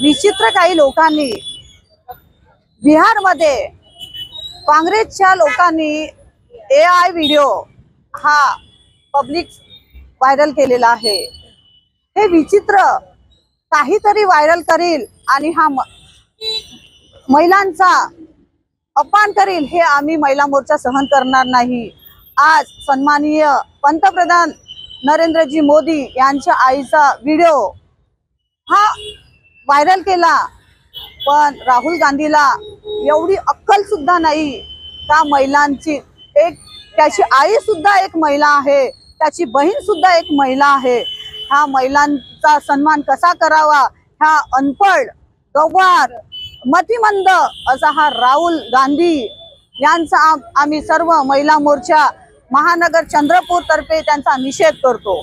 विचित्र काही लोकांनी बिहारमध्ये काँग्रेसच्या लोकांनी AI व्हिडिओ हा पब्लिक व्हायरल केलेला आहे। हे विचित्र काहीतरी व्हायरल करील आणि हा महिलांचा अपमान करील, हे आम्ही महिला मोर्चा सहन करणार नाही। आज सन्माननीय पंतप्रधान नरेंद्रजी मोदी यांच्या आईचा व्हिडिओ हा व्हायरल केला, पण राहुल गांधीला एवढी अक्कल सुद्धा नाही का महिलांची त्याची आई सुद्धा एक महिला आहे, त्याची बहीण सुद्धा एक महिला आहे। ह्या महिलांचा सन्मान कसा करावा, ह्या अनपढ गवार मतिमंद असा हा राहुल गांधी यांचा आम्ही सर्व महिला मोर्चा महानगर चंद्रपूर तर्फे त्यांचा निषेध करतो।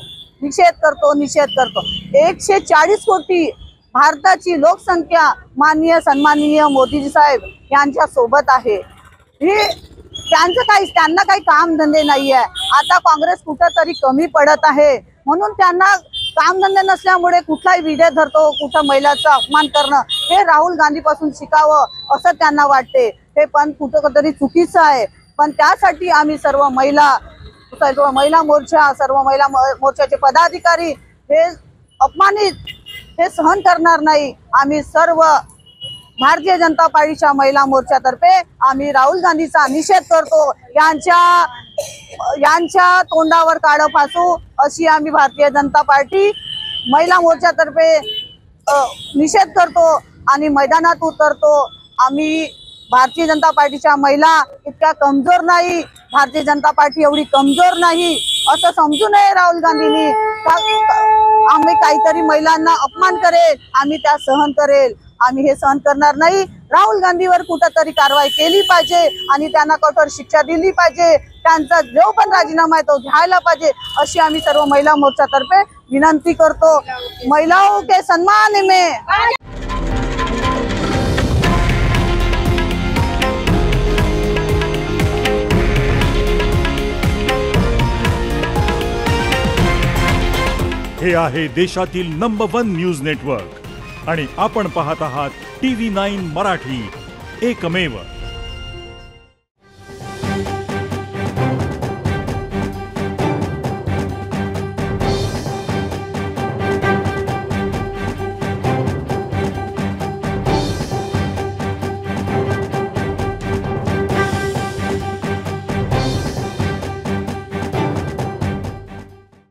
140 कोटी भारताची लोकसंख्या माननीय सन्माननीय मोदीजी साहेब यांच्या सोबत आहे। हे त्यांना काही काम धंदे नाहीये। आता काँग्रेस कुठेतरी कमी पडत आहे, म्हणून त्यांना काम धंदे नसल्यामुळे कुठलाही व्हिडिओ धरतो, कुठं महिलाचा अपमान करणं हे राहुल गांधी पासून शिकावं असं त्यांना वाटते। हे पण कुठेतरी चुकीचं आहे। पण त्यासाठी आम्ही सर्व महिला मोर्चाचे पदाधिकारी हे अपमानित हे सहन करणार नाही। आम्ही सर्व भारतीय जनता पार्टीच्या महिला मोर्चातर्फे आम्ही राहुल गांधीचा निषेध करतो। यांच्या तोंडावर काळं फासू अशी आम्ही भारतीय जनता पार्टी महिला मोर्चातर्फे निषेध करतो आणि मैदानात उतरतो। आम्ही भारतीय जनता पार्टीच्या महिला इतक्या कमजोर नाही, भारतीय जनता पार्टी एवढी कमजोर नाही असं समजू नये राहुल गांधींनी। आम्ही काहीतरी महिलांना अपमान करेल, आम्ही त्या सहन करेल, आम्ही हे सहन करणार नाही। राहुल गांधीवर कुठेतरी कारवाई केली पाहिजे आणि त्यांना कठोर शिक्षा दिली पाहिजे। त्यांचा जो पण राजीनामा आहे तो घ्यायला पाहिजे अशी आम्ही सर्व महिला मोर्चातर्फे विनंती करतो। महिलाओं के सम्मान में हे आहे देशातील नंबर 1 न्यूज नेटवर्क आणि आपण पाहत आहात TV9 मराठी, एकमेव।